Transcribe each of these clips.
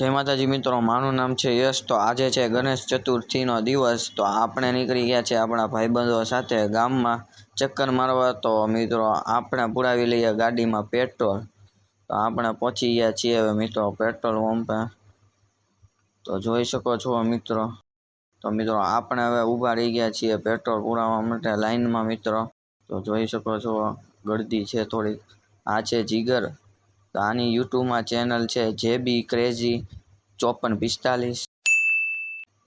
जय माताजी मित्रों, मारू नाम है यश। तो आज है गणेश चतुर्थी नो दिवस। तो आपणे निकली गया है अपना भाईबंधों साथे गाम में चक्कर मारवा। तो मित्रों आपणे पुरावी लीए गाड़ी में पेट्रोल। तो आपणे पहुंची गया छे मित्रों पेट्रोल पंप पे। तो जोई सको छो मित्रों। तो मित्रों आपणे हवे ऊभा रही गया छे पेट्रोल पुरावा माटे लाइन में मित्रों। तो जोई सको छो गर्दी छे थोड़ी। आ छे जीगर। तो आनी यूट्यूब में चेनल है JB क्रेजी 5445।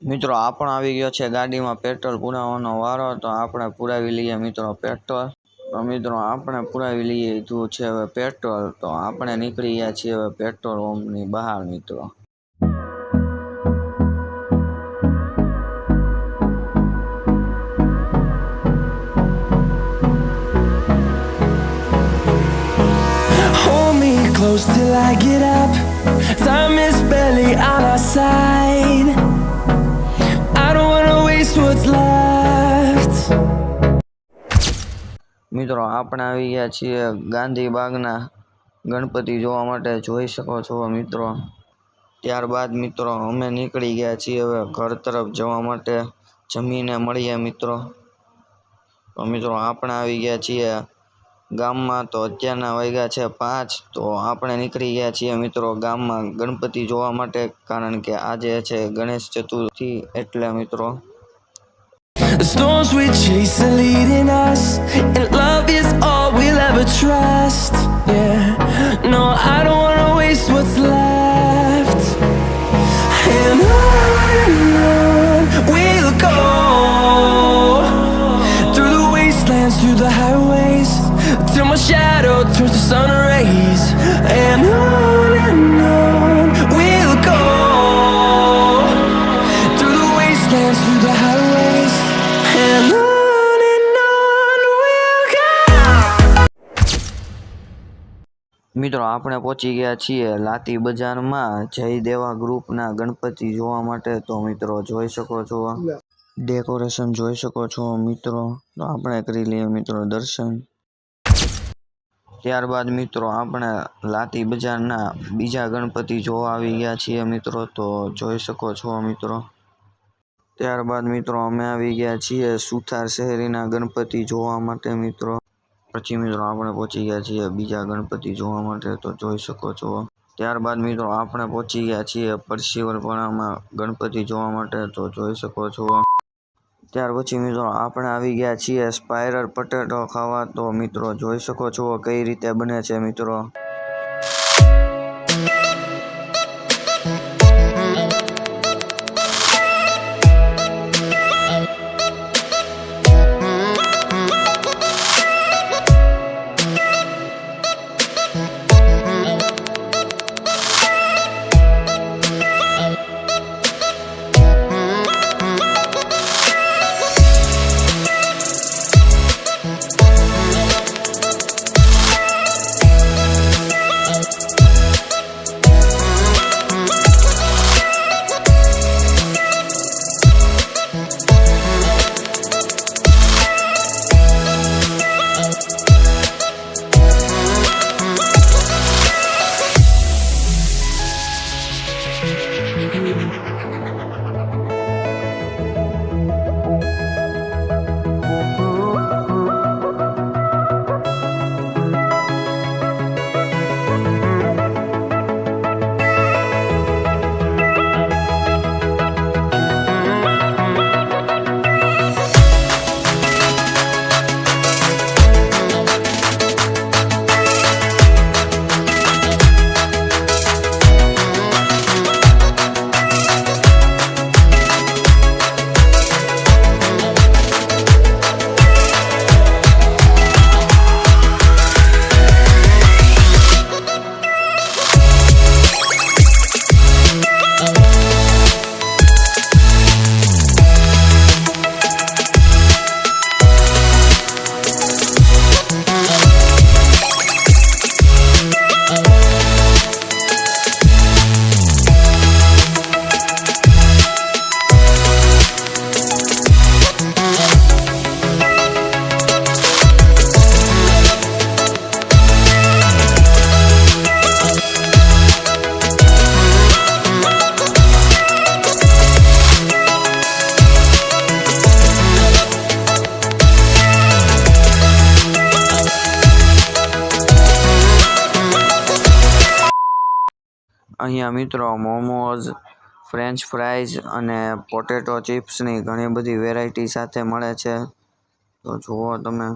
मित्रों आपण आवी गयो छे गाड़ी में पेट्रोल पुरावानो वारो। तो आपणे पुरावी लीए मित्रों पेट्रोल। तो मित्रों आपणे पुरावी लीए लीधुं छे हवे पेट्रोल। तो आपणे निकળી ગયા છીએ હવે पेट्रोल पंपनी बहार मित्रों। Close till I get up. Time is barely on our side. I don't wanna waste what's left. मित्रों आपणे આવી ગયા છીએ ગાંધીબાગના ગણપતિ જોવા માટે। જોઈ શકો છો મિત્રો। ત્યારબાદ મિત્રો અમે નીકળી ગયા છીએ હવે ઘર તરફ જવા માટે। જમીને મળીએ મિત્રો। તો મિત્રો આપણે આવી ગયા છીએ ગામમાં। તો અત્યારના વાગ્યા છે 5। તો આપણે નીકળી ગયા છીએ મિત્રો ગામમાં ગણપતિ જોવા માટે, કારણ કે આજે છે ગણેશ ચતુર્થી એટલે મિત્રો। The storms we chase are leading us, and love is all we'll ever trust. Yeah, no, I don't wanna waste what's left. And on we'll go, through the wastelands, through the highways, till my shadow turns to sun rays. And on we'll go, through the wastelands, through the highways. And on we'll go. મિત્રો આપણે પહોંચી ગયા છીએ લાતી બજારમાં જયદેવા ગ્રુપના ગણપતિ જોવા માટે। તો મિત્રો જોઈ શકો છો ડેકોરેશન જોઈ શકો છો મિત્રો। તો આપણે કરી લઈએ મિત્રો દર્શન। ત્યારબાદ મિત્રો આપણે લાતી બજારના બીજા ગણપતિ જોવા આવી ગયા છીએ મિત્રો। તો જોઈ શકો છો મિત્રો। ત્યારબાદ મિત્રો અમે આવી ગયા છીએ સુથાર શહેરીના ગણપતિ જોવા માટે મિત્રો। પછી મિત્રો આપણે પહોંચી ગયા છીએ બીજા ગણપતિ જોવા માટે। તો જોઈ શકો છો। ત્યારબાદ મિત્રો આપણે પહોંચી ગયા છીએ પરશીવરપરામાં ગણપતિ જોવા માટે। તો જોઈ શકો છો। ત્યાર પછી મિત્રો આપણે આવી ગયા છીએ સ્પાઇરલ પટેટો ખાવા। તો મિત્રો જોઈ શકો છો કઈ રીતે બને છે મિત્રો। અહીંયા મિત્રો મોમોઝ, ફ્રેન્ચ ફ્રાઈઝ અને પોટેટો ચિપ્સની ઘણી બધી વેરાયટી સાથે મળે છે. તો જુઓ તમે.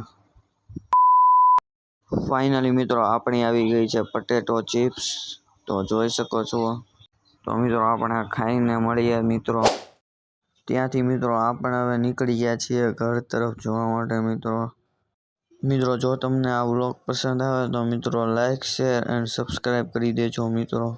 ફાઇનલી મિત્રો આપણી આવી ગઈ છે પોટેટો ચિપ્સ. તો જોઈ શકો છો. તો મિત્રો આપણે ખાઈને મળીએ મિત્રો. ત્યાંથી મિત્રો આપણે હવે નીકળી ગયા છીએ ઘર તરફ જવા માટે મિત્રો. જો તમને આ વ્લોગ પસંદ આવે તો મિત્રો લાઈક, શેર એન્ડ સબસ્ક્રાઈબ કરી દેજો મિત્રો.